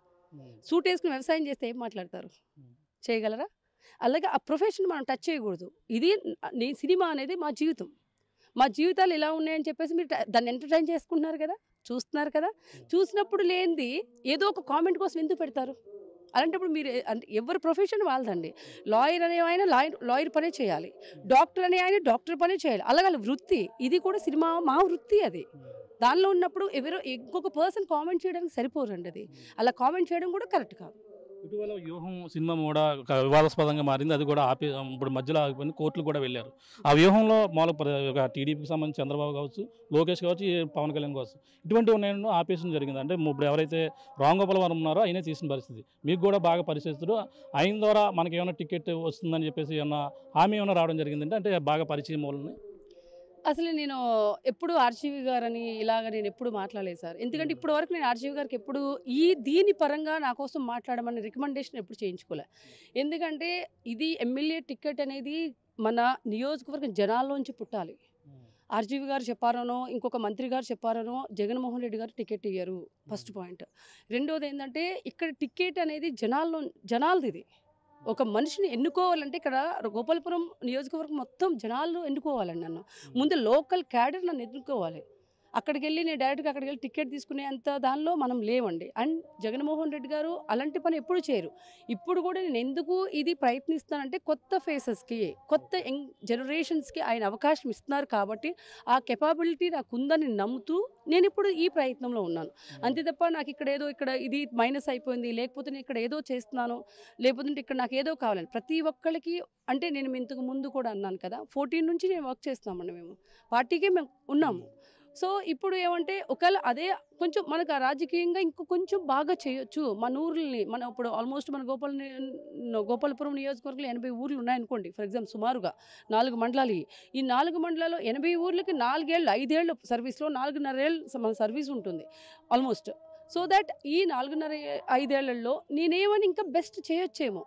సూట్ వేసుకుని వ్యవసాయం చేస్తే ఏం మాట్లాడతారు? చేయగలరా? అలాగే ఆ ప్రొఫెషన్ మనం టచ్ చేయకూడదు. ఇది సినిమా అనేది మా జీవితం. మా జీవితాలు ఎలా ఉన్నాయని చెప్పేసి మీరు దాన్ని ఎంటర్టైన్ చేసుకుంటున్నారు కదా, చూస్తున్నారు కదా. చూసినప్పుడు లేనిది ఏదో ఒక కామెంట్ కోసం ఎందుకు పెడతారు? అలాంటప్పుడు మీరు అంటే ఎవరి ప్రొఫెషన్ వాళ్ళదండి. లాయర్ అనే ఆయన లాయర్ పనే చేయాలి, డాక్టర్ అనే ఆయన డాక్టర్ పనే చేయాలి. అలాగే వృత్తి, ఇది కూడా సినిమా మా వృత్తి. అది దానిలో ఉన్నప్పుడు ఇంకొక పర్సన్ కామెంట్ చేయడానికి సరిపోరండి. అది అలా కామెంట్ చేయడం కూడా కరెక్ట్ కాదు. ఇటీవల వ్యూహం సినిమా కూడా ఒక వివాదాస్పదంగా మారింది. అది కూడా ఇప్పుడు మధ్యలో ఆగిపోయింది, కోర్టులు కూడా వెళ్ళారు. ఆ వ్యూహంలో ఒక టీడీపీకి సంబంధించి చంద్రబాబు కావచ్చు, లోకేష్ కావచ్చు, పవన్ కళ్యాణ్ కావచ్చు, ఇటువంటి ఉన్నాయని ఆపేషన్ జరిగింది. అంటే ఇప్పుడు ఎవరైతే రామ్ గోపాల్ వర్మ ఉన్నారో ఆయనే తీసిన పరిస్థితి. మీకు కూడా బాగా పరిచయిస్తుడు, ఆయన ద్వారా మనకి ఏమైనా టికెట్ వస్తుందని చెప్పేసి ఏమన్నా హామీ ఏమైనా రావడం జరిగిందంటే, అంటే బాగా పరిచయం వాళ్ళని. అసలు నేను ఎప్పుడు ఆర్జీవి గారని ఇలాగ నేను ఎప్పుడు మాట్లాడలేదు సార్. ఎందుకంటే ఇప్పటి వరకు నేను ఆర్జీవి గారికి ఎప్పుడు దీని పరంగా నా కోసం మాట్లాడమని రికమెండేషన్ ఎప్పుడు చేయించుకోలే. ఎందుకంటే ఇది ఎమ్మెల్యే టికెట్ అనేది మన నియోజకవర్గం జనాల్లోంచి పుట్టాలి. ఆర్జీవి గారు చెప్పారనో, ఇంకొక మంత్రి గారు చెప్పారనో జగన్మోహన్ రెడ్డి గారు టికెట్ ఇయ్యరు. First point. రెండోది ఏంటంటే ఇక్కడ టికెట్ అనేది జనాలది. ఇది ఒక మనిషిని ఎన్నుకోవాలంటే ఇక్కడ గోపాలపురం నియోజకవర్గం మొత్తం జనాలు ఎన్నుకోవాలండి. నన్ను ముందు లోకల్ క్యాడర్ నన్ను ఎన్నుకోవాలి. అక్కడికి వెళ్ళి నేను డైరెక్ట్గా అక్కడికి వెళ్ళి టికెట్ తీసుకునే అంత దానిలో మనం లేవండి. అండ్ జగన్మోహన్ రెడ్డి గారు అలాంటి పని ఎప్పుడు చేయరు. ఇప్పుడు కూడా నేను ఎందుకు ఇది ప్రయత్నిస్తానంటే కొత్త ఫేసెస్కి, కొత్త యంగ్ జనరేషన్స్కి ఆయన అవకాశం ఇస్తున్నారు కాబట్టి ఆ కెపాబిలిటీ నాకు ఉందని నమ్ముతూ నేను ఇప్పుడు ఈ ప్రయత్నంలో ఉన్నాను. అంతే తప్ప నాకు ఇక్కడ ఇది మైనస్ అయిపోయింది, లేకపోతే నేను ఇక్కడ ఏదో చేస్తున్నాను, లేకపోతే ఇక్కడ నాకు ఏదో కావాలని ప్రతి ఒక్కరికి. అంటే నేను ఇంతకు ముందు కూడా అన్నాను కదా, 14 నుంచి నేను వర్క్ చేస్తున్నామండి. మేము పార్టీకే మేము ఉన్నాము. సో ఇప్పుడు ఏమంటే ఒకవేళ అదే కొంచెం మనకు రాజకీయంగా ఇంకో కొంచెం బాగా చేయొచ్చు. మన ఊర్లని ఇప్పుడు ఆల్మోస్ట్ మన గోపాలపురం నియోజకవర్గంలో 80 ఊర్లు ఉన్నాయనుకోండి. ఫర్ ఎగ్జాంపుల్ సుమారుగా 4 మండలాలు. ఈ 4 మండలాల్లో 80 ఊర్లకి 4 ఏళ్ళు 5 ఏళ్ళు సర్వీస్లో 4.5 ఏళ్ళు మన సర్వీస్ ఉంటుంది ఆల్మోస్ట్. సో దట్ ఈ 4.5 5 ఏళ్లలో నేనేమని ఇంకా బెస్ట్ చేయొచ్చేమో.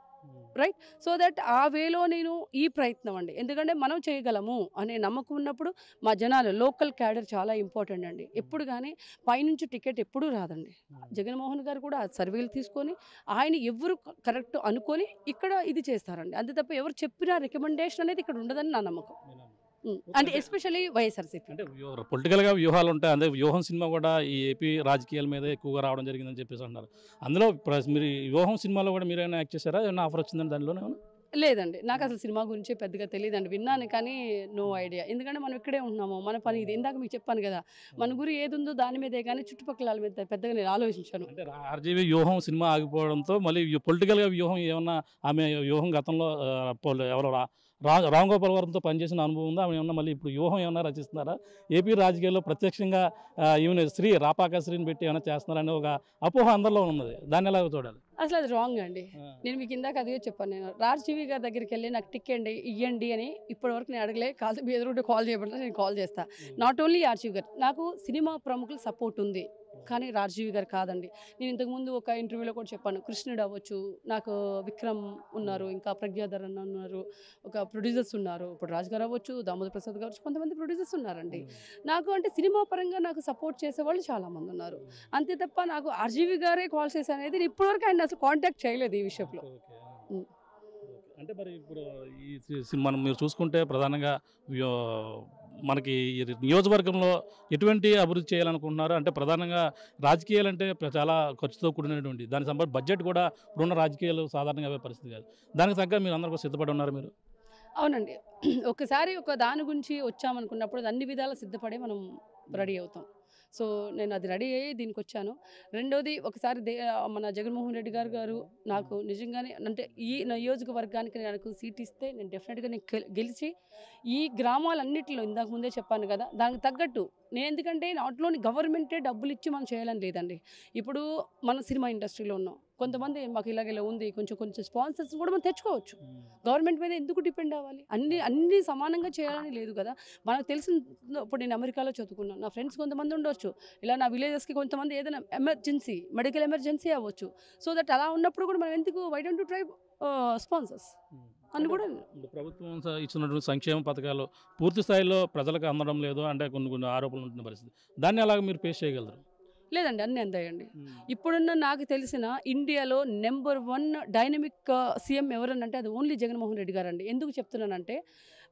రైట్. సో దట్ ఆ వేలో నేను ఈ ప్రయత్నం అండి, ఎందుకంటే మనం చేయగలము అనే నమ్మకం ఉన్నప్పుడు మా జనాలు లోకల్ క్యాడర్ చాలా ఇంపార్టెంట్ అండి. ఎప్పుడు కానీ పైనుంచి టికెట్ ఎప్పుడూ రాదండి. జగన్మోహన్ గారు కూడా సర్వేలు తీసుకొని ఆయన ఎవరు కరెక్ట్ అనుకొని ఇక్కడ ఇది చేస్తారండి. అంతే తప్ప ఎవరు చెప్పిన రికమెండేషన్ అనేది ఇక్కడ ఉండదని నా నమ్మకం. అంటే ఎస్పెషల్లీ వైఎస్ఆర్సీపీ అంటే పొలిటికల్గా వ్యూహాలు ఉంటాయి. అదే వ్యూహం సినిమా కూడా ఈ ఏపీ రాజకీయాల మీద ఎక్కువగా రావడం జరిగిందని చెప్పేసి అంటున్నారు. అందులో మీరు ఈ వ్యూహం సినిమాలో కూడా మీరు ఏమైనా యాక్ట్ చేశారా? ఏమైనా ఆఫర్ వచ్చిందని దానిలోనే ఏమైనా? లేదండి, నాకు అసలు సినిమా గురించి పెద్దగా తెలియదండి. విన్నాను కానీ నో ఐడియా. ఎందుకంటే మనం ఇక్కడే ఉంటున్నాము, మన పని ఇది. ఇందాక మీకు చెప్పాను కదా, మన గురి ఏది ఉందో దాని మీదే కానీ చుట్టుపక్కల వాళ్ళ మీద పెద్దగా నేను ఆలోచించాను. అంటే ఆర్జీవీ వ్యూహం సినిమా ఆగిపోవడంతో మళ్ళీ పొలిటికల్గా వ్యూహం ఏమన్నా ఆమె వ్యూహం గతంలో ఎవరో రామ్ గోపాల్ వర్మతో పనిచేసిన అనుభవం ఉందా? ఆమె ఏమన్నా మళ్ళీ ఇప్పుడు వ్యూహం ఏమన్నా రచిస్తున్నారా? ఏపీ రాజకీయాల్లో ప్రత్యక్షంగా ఈమె రాపాక శ్రీని పెట్టి ఏమైనా చేస్తున్నారని ఒక అపోహ అందరిలో ఉన్నది. దాన్ని ఎలా చూడాలి? అసలు అది రాంగ్ అండి. నేను మీకు ఇందాక అదే చెప్పాను. నేను రాజ్జీవి గారి దగ్గరికి వెళ్ళి నాకు టికెట్ ఇవ్వండి అని ఇప్పటివరకు నేను అడగలే. కాదు మీ ఎదురుంటే కాల్ చేయబడితే నేను కాల్ చేస్తాను. నాట్ ఓన్లీ రాజ్జీవి గారు, నాకు సినిమా ప్రముఖుల సపోర్ట్ ఉంది కానీ రాజ్జీవి గారు కాదండి. నేను ఇంతకుముందు ఒక ఇంటర్వ్యూలో కూడా చెప్పాను, కృష్ణుడు అవ్వచ్చు, నాకు విక్రమ్ ఉన్నారు, ఇంకా ప్రజ్ఞాధర్ అన్న ఉన్నారు, ఒక ప్రొడ్యూసర్స్ ఉన్నారు, ఇప్పుడు రాజు గారు అవ్వచ్చు, దామోదర్ ప్రసాద్ గారు, కొంతమంది ప్రొడ్యూసర్స్ ఉన్నారండి. నాకు అంటే సినిమా పరంగా నాకు సపోర్ట్ చేసేవాళ్ళు చాలామంది ఉన్నారు. అంతే తప్ప నాకు ఆర్జీవి గారే కాల్ చేసి అనేది నేను ఇప్పటివరకు ఆయన అసలు కాంటాక్ట్ చేయలేదు ఈ విషయంలో. అంటే మరి ఇప్పుడు ఈ మనం మీరు చూసుకుంటే ప్రధానంగా మనకి నియోజకవర్గంలో ఎటువంటి అభివృద్ధి చేయాలనుకుంటున్నారు? అంటే ప్రధానంగా రాజకీయాలు అంటే చాలా ఖర్చుతో కూడినటువంటి దానికి సంబంధించి బడ్జెట్ కూడా ఇప్పుడున్న రాజకీయాలు సాధారణంగా అవే పరిస్థితి కాదు. దానికి తగ్గ మీరు అందరూ సిద్ధపడి ఉన్నారు మీరు? అవునండి, ఒకసారి ఒక దాని గురించి వచ్చామనుకున్నప్పుడు అన్ని విధాలా సిద్ధపడి మనం రెడీ అవుతాం. సో నేను అది రెడీ అయ్యి దీనికి వచ్చాను. రెండోది, ఒకసారి మన జగన్మోహన్ రెడ్డి గారు నాకు నిజంగానే అంటే ఈ నియోజకవర్గానికి నాకు సీట్ ఇస్తే నేను డెఫినెట్గా నేను గెలిచి ఈ గ్రామాలన్నింటిలో ఇందాక ముందే చెప్పాను కదా, దానికి తగ్గట్టు నేను, ఎందుకంటే నాట్లోని గవర్నమెంటే డబ్బులు ఇచ్చి మనం చేయాలని లేదండి. ఇప్పుడు మన సినిమా ఇండస్ట్రీలో ఉన్నాం, కొంతమంది మాకు ఇలాగ ఉంది, కొంచెం స్పాన్సర్స్ కూడా మనం తెచ్చుకోవచ్చు. గవర్నమెంట్ మీద ఎందుకు డిపెండ్ అవ్వాలి? అన్నీ సమానంగా చేయాలని లేదు కదా. మనకు తెలిసిన, ఇప్పుడు నేను అమెరికాలో చదువుకున్నాను, నా ఫ్రెండ్స్ కొంతమంది ఉండొచ్చు, ఇలా నా విలేజెస్కి కొంతమంది ఏదైనా ఎమర్జెన్సీ, మెడికల్ ఎమర్జెన్సీ అవ్వచ్చు. సో దట్ అలా ఉన్నప్పుడు కూడా మనం ఎందుకు why don't to try sponsors అని కూడా. ప్రభుత్వం ఇచ్చినటువంటి సంక్షేమ పథకాలు పూర్తి స్థాయిలో ప్రజలకు అందడం లేదు అంటే కొన్ని ఆరోపణలు ఉంటున్న పరిస్థితి, దాన్ని అలాగ మీరు ఫేస్ చేయగలరు? లేదండి, అన్నీ అందాయండి. ఇప్పుడున్న నాకు తెలిసిన ఇండియాలో నెంబర్ 1 డైనమిక్ సీఎం ఎవరనంటే అది ఓన్లీ జగన్మోహన్ రెడ్డి గారు అండి. ఎందుకు చెప్తున్నానంటే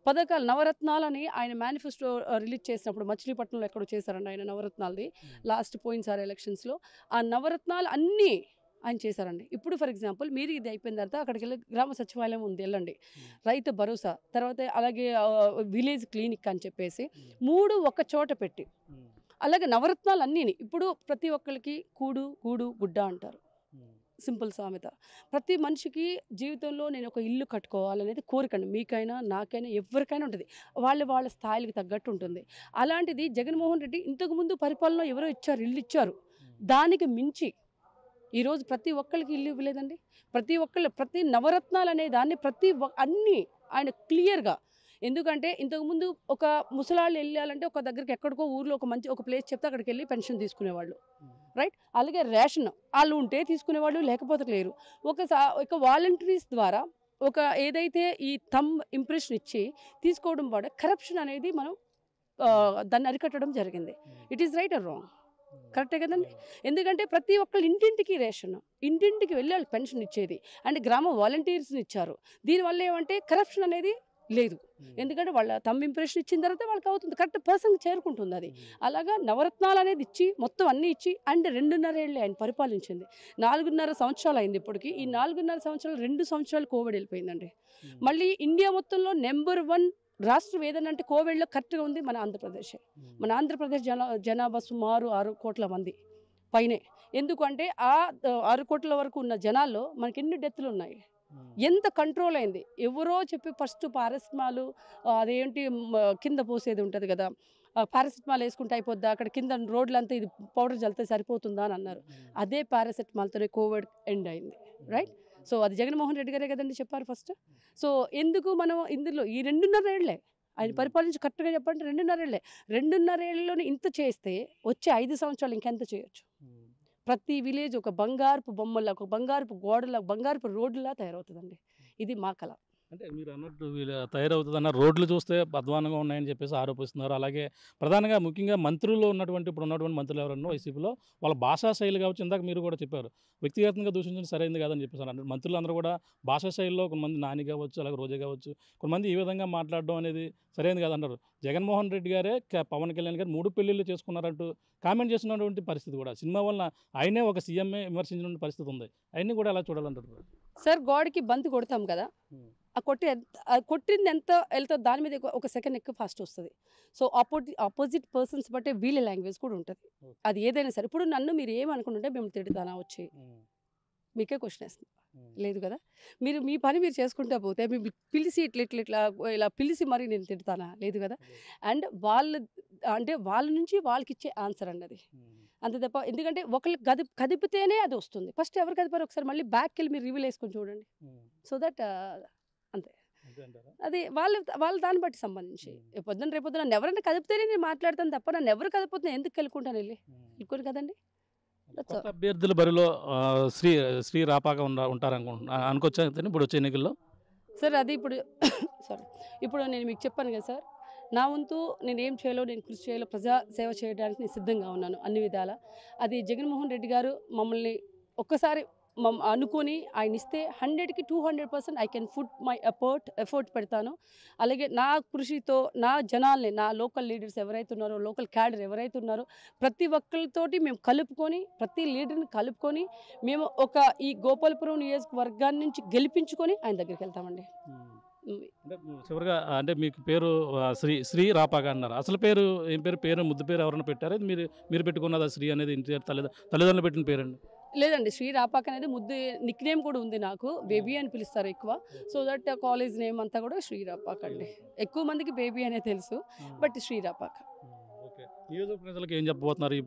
పథకాలు, నవరత్నాలని ఆయన మేనిఫెస్టో రిలీజ్ చేసినప్పుడు మచిలీపట్నంలో ఎక్కడో చేశారండి ఆయన నవరత్నాలది లాస్ట్ పోయినసారి ఎలక్షన్స్లో. ఆ నవరత్నాలు అన్నీ ఆయన చేశారండి. ఇప్పుడు ఫర్ ఎగ్జాంపుల్ మీరు ఇది అయిపోయిన తర్వాత అక్కడికి వెళ్ళి గ్రామ సచివాలయం ఉంది, వెళ్ళండి, రైతు భరోసా, తర్వాత అలాగే విలేజ్ క్లినిక్ అని చెప్పేసి 3 ఒక చోట పెట్టి, అలాగే నవరత్నాలు అన్నీని ఇప్పుడు ప్రతి ఒక్కరికి కూడు గుడ్డ అంటారు, సింపుల్ సామెత. ప్రతి మనిషికి జీవితంలో నేను ఒక ఇల్లు కట్టుకోవాలనేది కోరికండి, మీకైనా నాకైనా ఎవరికైనా ఉంటుంది, వాళ్ళ స్థాయిలకు తగ్గట్టు ఉంటుంది. అలాంటిది జగన్మోహన్ రెడ్డి ఇంతకుముందు పరిపాలన ఎవరో ఇచ్చారు, ఇల్లు ఇచ్చారు, దానికి మించి ఈరోజు ప్రతి ఒక్కరికి ఇల్లు ఇవ్వలేదండి. ప్రతి నవరత్నాలు అనే దాన్ని అన్నీ ఆయన క్లియర్గా, ఎందుకంటే ఇంతకుముందు ఒక ముసలాళ్ళు వెళ్ళాలంటే ఒక దగ్గరికి ఎక్కడికో ఊర్లో ఒక ప్లేస్ చెప్తే అక్కడికి వెళ్ళి పెన్షన్ తీసుకునేవాళ్ళు, రైట్. అలాగే రేషన్ వాళ్ళు ఉంటే తీసుకునేవాళ్ళు, లేకపోతే లేరు. ఒక వాలంటీర్స్ ద్వారా ఒక ఏదైతే ఈ థంబ్ ఇంప్రెషన్ ఇచ్చి తీసుకోవడం వల్ల కరప్షన్ అనేది మనం దాన్ని అరికట్టడం జరిగింది. It is right are wrong? కరెక్టే కదండి. ఎందుకంటే ప్రతి ఒక్కళ్ళు ఇంటింటికి రేషన్, ఇంటింటికి వెళ్ళి వాళ్ళు పెన్షన్ ఇచ్చేది, అండ్ గ్రామ వాలంటీర్స్ని ఇచ్చారు. దీనివల్ల ఏమంటే కరప్షన్ అనేది లేదు, ఎందుకంటే వాళ్ళ థంబ్ ఇంప్రెషన్ ఇచ్చిన తర్వాత వాళ్ళకి అవుతుంది, కరెక్ట్ పర్సన్కి చేరుకుంటుంది అది. అలాగా నవరత్నాలు అనేది ఇచ్చి మొత్తం అన్నీ ఇచ్చి, అండ్ 2.5 ఏళ్ళు ఆయన పరిపాలించింది. 4.5 సంవత్సరాలు అయింది ఇప్పటికి. ఈ 4.5 సంవత్సరాలు 2 సంవత్సరాలు కోవిడ్ వెళ్ళిపోయిందండి. మళ్ళీ ఇండియా మొత్తంలో నెంబర్ 1 రాష్ట్రం ఏదనంటే కోవిడ్లో కరెక్ట్గా ఉంది మన ఆంధ్రప్రదేశ్. మన ఆంధ్రప్రదేశ్ జనాభా సుమారు 6 కోట్ల మంది పైనే. ఎందుకంటే ఆ 6 కోట్ల వరకు ఉన్న జనాల్లో మనకి ఎన్ని డెత్లు ఉన్నాయి, ఎంత కంట్రోల్ అయింది. ఎవరో చెప్పి ఫస్ట్ పారాసిటమాల్ అదేంటి కింద పోసేది ఉంటుంది కదా, పారాసిటమాల్ వేసుకుంటే అయిపోద్దా, అక్కడ కింద రోడ్లంతా ఇది పౌడర్ చల్లితే సరిపోతుందా అని అన్నారు. అదే పారాసిటమాల్తోనే కోవిడ్ ఎండ్ అయింది, రైట్. సో అది జగన్మోహన్ రెడ్డి గారే కదండి చెప్పారు ఫస్ట్. సో ఎందుకు మనం ఇందులో ఈ 2.5 ఏళ్లే ఆయన పరిపాలించి, కరెక్ట్గా చెప్పండి 2.5 ఏళ్లే, 2.5 ఏళ్ళలోనే ఇంత చేస్తే వచ్చే 5 సంవత్సరాలు ఇంకెంత చేయొచ్చు? ప్రతి విలేజ్ ఒక బంగారపు బొమ్మలా, ఒక బంగారపు గోడలా, బంగారపు రోడ్డులా తయారవుతుందండి. ఇది మా కళ. అంటే మీరు అన్నట్టు వీళ్ళు తయారవుతుందన్న రోడ్లు చూస్తే అధ్వానంగా ఉన్నాయని చెప్పేసి ఆరోపిస్తున్నారు. అలాగే ప్రధానంగా ముఖ్యంగా మంత్రులు ఉన్నటువంటి ఇప్పుడు ఉన్నటువంటి మంత్రులు ఎవరన్నా వైసీపీలో వాళ్ళ భాషా శైలి కావచ్చు, ఇందాక మీరు కూడా చెప్పారు వ్యక్తిగతంగా దూషించడం సరైనది కాదని చెప్పేసి అంటే మంత్రులు అందరూ కూడా భాషా శైలిలో కొంతమంది నాని కావచ్చు, అలాగే రోజా కావచ్చు, కొంతమంది ఈ విధంగా మాట్లాడడం అనేది సరైనది కాదంటారు. జగన్మోహన్ రెడ్డి గారే పవన్ కళ్యాణ్ గారు 3 పెళ్ళిళ్ళు చేసుకున్నారంటూ కామెంట్ చేస్తున్నటువంటి పరిస్థితి కూడా సినిమా వల్ల ఆయనే ఒక సీఎంఏ విమర్శించిన పరిస్థితి ఉంది. అవన్నీ కూడా ఎలా చూడాలంటారు? సార్ గోడకి బంతి కొడతాం కదా, కొట్టింది ఎంత వెళ్తుందో దాని మీద ఒక సెకండ్ ఎక్కువ ఫాస్ట్ వస్తుంది. సో ఆపోజిట్ పర్సన్స్ బట్టే వీళ్ళ లాంగ్వేజ్ కూడా ఉంటుంది. అది ఏదైనా సరే. ఇప్పుడు నన్ను మీరు ఏమనుకుంటుంటే మేము తిడతానా వచ్చి మీకే క్వశ్చన్ వేస్తుంది లేదు కదా. మీరు మీ పని మీరు చేసుకుంటా పోతే మీరు పిలిచి ఇట్లా ఇలా పిలిచి మరి నేను తిడతానా లేదు కదా. అండ్ వాళ్ళ నుంచి వాళ్ళకి ఇచ్చే ఆన్సర్ అండి అది, అంతే తప్ప. ఎందుకంటే ఒకళ్ళు కదిపితేనే అది వస్తుంది. ఫస్ట్ ఎవరు కదిపారు ఒకసారి మళ్ళీ బ్యాక్కి వెళ్ళి మీరు రివీల్ వేసుకొని చూడండి. సో దట్ అంతే, అది వాళ్ళ దాన్ని బట్టి సంబంధించి. రేపొద్దున నన్ను ఎవరైనా కదిపితేనే నేను మాట్లాడతాను తప్ప నన్ను ఎవరు కదిపోతున్నా ఎందుకు వెళ్ళుకుంటాను వెళ్ళి వెళ్ళుకోరు కదండి. అభ్యర్థుల బరిలో శ్రీ రాపాక అనుకోవచ్చా ఇప్పుడు వచ్చే ఎన్నికల్లో? సార్ అది ఇప్పుడు నేను మీకు చెప్పాను కదా సార్, నా వంతు నేను ఏం చేయాలో, నేను కృషి చేయాలో, ప్రజా సేవ చేయడానికి నేను సిద్ధంగా ఉన్నాను అన్ని విధాల. అది జగన్మోహన్ రెడ్డి గారు మమ్మల్ని ఒక్కసారి అనుకొని ఆయన ఇస్తే 100కి 200% I can put my effort పెడతాను. అలాగే నా కృషితో నా జనాల్ని, నా లోకల్ లీడర్స్ ఎవరైతే ఉన్నారో, లోకల్ క్యాడర్ ఎవరైతే ఉన్నారో ప్రతి ఒక్కరితోటి మేము కలుపుకొని, ప్రతి లీడర్ని కలుపుకొని మేము ఈ గోపాలపురం నియోజకవర్గాన్ని నుంచి గెలిపించుకొని ఆయన దగ్గరికి వెళ్తామండి. అంటే చివరిగా అంటే మీకు పేరు శ్రీ రాపాక అన్నారు. అసలు పేరు ఏం పేరు ముద్దు పేరు ఎవరైనా పెట్టారా? మీరు పెట్టుకున్నదా శ్రీ అనేది? ఇంటి తల్లిదండ్రులు పెట్టిన పేరండి? లేదండి, శ్రీ రాపాక అనేది ముద్దు నిక్ నేమ్ కూడా ఉంది నాకు. బేబీ అని పిలుస్తారు ఎక్కువ. సో దట్ కాలేజ్ నేమ్ అంతా కూడా శ్రీ రాపాక అండి. ఎక్కువ మందికి బేబీ అనే తెలుసు, బట్ శ్రీ రాపాక. ఓకే, నియోజకవర్గ ప్రజలకు ఏం చెప్పబోతున్నారు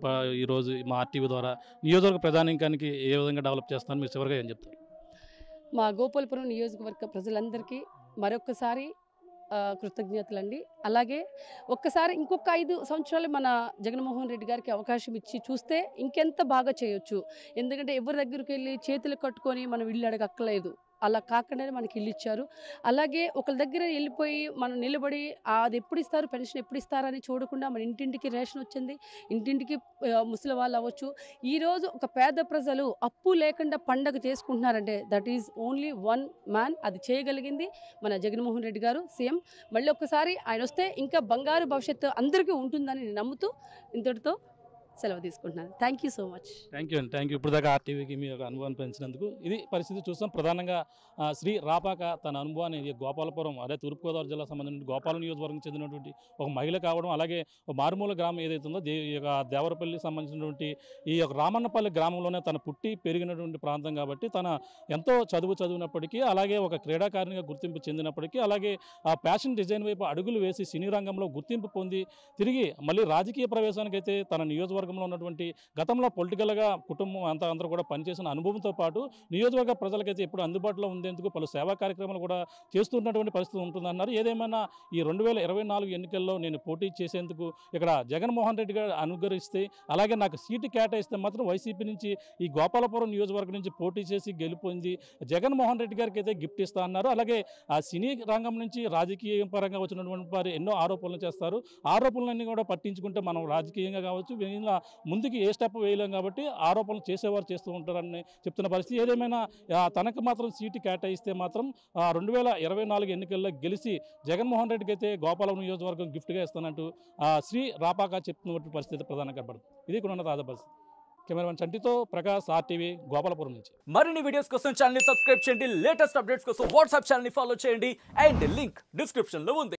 ఈరోజు మా ఆర్టీవీ ద్వారా? నియోజకవర్గ ప్రధానికానికి ఏ విధంగా డెవలప్ చేస్తున్నారు మీరు చివరిగా ఏం చెప్తారు? మా గోపాలపురం నియోజకవర్గ ప్రజలందరికీ మరొకసారి కృతజ్ఞతలండి. అలాగే ఒక్కసారి ఇంకొక 5 సంవత్సరాలు మన జగన్మోహన్ రెడ్డి గారికి అవకాశం ఇచ్చి చూస్తే ఇంకెంత బాగా చేయొచ్చు. ఎందుకంటే ఎవరి దగ్గరికి వెళ్ళి చేతులు కట్టుకొని మనం ఇల్లు అడగక్కలేదు. అలా కాకుండానే మనకి ఇల్లు ఇచ్చారు. అలాగే ఒకరి దగ్గర వెళ్ళిపోయి మనం నిలబడి అది ఎప్పుడు ఇస్తారు, పెన్షన్ ఎప్పుడు ఇస్తారని చూడకుండా మన ఇంటింటికి రేషన్ వచ్చింది. ఇంటింటికి ముసలి వాళ్ళు అవ్వచ్చు. ఈరోజు ఒక పేద ప్రజలు అప్పు లేకుండా పండగ చేసుకుంటున్నారంటే that is only one man. అది చేయగలిగింది మన జగన్మోహన్ రెడ్డి గారు సీఎం. మళ్ళీ ఒక్కసారి ఆయన వస్తే ఇంకా బంగారు భవిష్యత్తు అందరికీ ఉంటుందని నేను నమ్ముతూ ఇంతటితో సెలవు తీసుకుంటున్నాను. Thank you so much. Thank you ఇప్పుడు దాకా ఆర్టీవీకి మీ యొక్క అనుభవాన్ని పెంచినందుకు. ఇది పరిస్థితి చూస్తాం. ప్రధానంగా శ్రీ రాపాక తన అనుభవాన్ని గోపాలపురం అదే తూర్పుగోదావరి జిల్లా సంబంధించిన గోపాల నియోజకవర్గం చెందినటువంటి ఒక మహిళ కావడం, అలాగే ఒక మారుమూల గ్రామం ఏదైతే ఉందో ఈ యొక్క దేవరపల్లి సంబంధించినటువంటి ఈ యొక్క రామన్నపల్లి గ్రామంలోనే తన పుట్టి పెరిగినటువంటి ప్రాంతం కాబట్టి తన ఎంతో చదివినప్పటికీ, అలాగే ఒక క్రీడాకారిణిగా గుర్తింపు చెందినప్పటికీ, అలాగే ఆ ఫ్యాషన్ డిజైన్ వైపు అడుగులు వేసి సినీ రంగంలో గుర్తింపు పొంది తిరిగి మళ్ళీ రాజకీయ ప్రవేశానికైతే తన నియోజకవర్గంలో ఉన్నటువంటి గతంలో పొలిటికల్గా కుటుంబం అందరూ కూడా పనిచేసిన అనుభవంతో పాటు నియోజకవర్గ ప్రజలకైతే ఎప్పుడు అందుబాటులో ఉండేందుకు పలు సేవా కార్యక్రమాలు కూడా చేస్తున్నటువంటి పరిస్థితి ఉంటుందన్నారు. ఏదేమైనా ఈ 2024 ఎన్నికల్లో నేను పోటీ చేసేందుకు ఇక్కడ జగన్మోహన్ రెడ్డి గారు అనుగ్రహిస్తే, అలాగే నాకు సీటు కేటాయిస్తే మాత్రం వైసీపీ నుంచి ఈ గోపాలపురం నియోజకవర్గం నుంచి పోటీ చేసి గెలుపొంది జగన్మోహన్ రెడ్డి గారికి అయితే గిఫ్ట్ ఇస్తా అన్నారు. అలాగే ఆ సినీ రంగం నుంచి రాజకీయ పరంగా వచ్చినటువంటి వారు ఎన్నో ఆరోపణలు చేస్తారు. ఆరోపణలన్నీ కూడా పట్టించుకుంటే మనం రాజకీయంగా కావచ్చు ముందుకి ఏ స్టెప్ వేయలేం కాబట్టి ఆరోపణలు చేసేవారు చేస్తూ ఉంటారని చెప్తున్న పరిస్థితి. ఏదేమైనా తనకు మాత్రం సీటు కేటాయిస్తే మాత్రం 2024 ఎన్నికల్లో గెలిచి జగన్మోహన్ రెడ్డికి అయితే గోపాలం నియోజకవర్గం గిఫ్ట్గా ఇస్తానంటూ శ్రీ రాపాక చెప్తున్నటువంటి పరిస్థితి ప్రధానంగా కనబడుతుంది. ఇది కూడా ఉన్న తాజా పరిస్థితి. కెమెరామెన్ చంటితో ప్రకాష్, ఆర్టీవీ, గోపాలపురం నుంచి. మరిన్ని వీడియోస్ కోసం ఛానల్ ని సబ్స్క్రైబ్ చేయండి. లేటెస్ట్ అప్డేట్స్ కోసం వాట్సాప్ ఛానల్ ని ఫాలో చేయండి. అండ్ లింక్ డిస్క్రిప్షన్ లో ఉంది.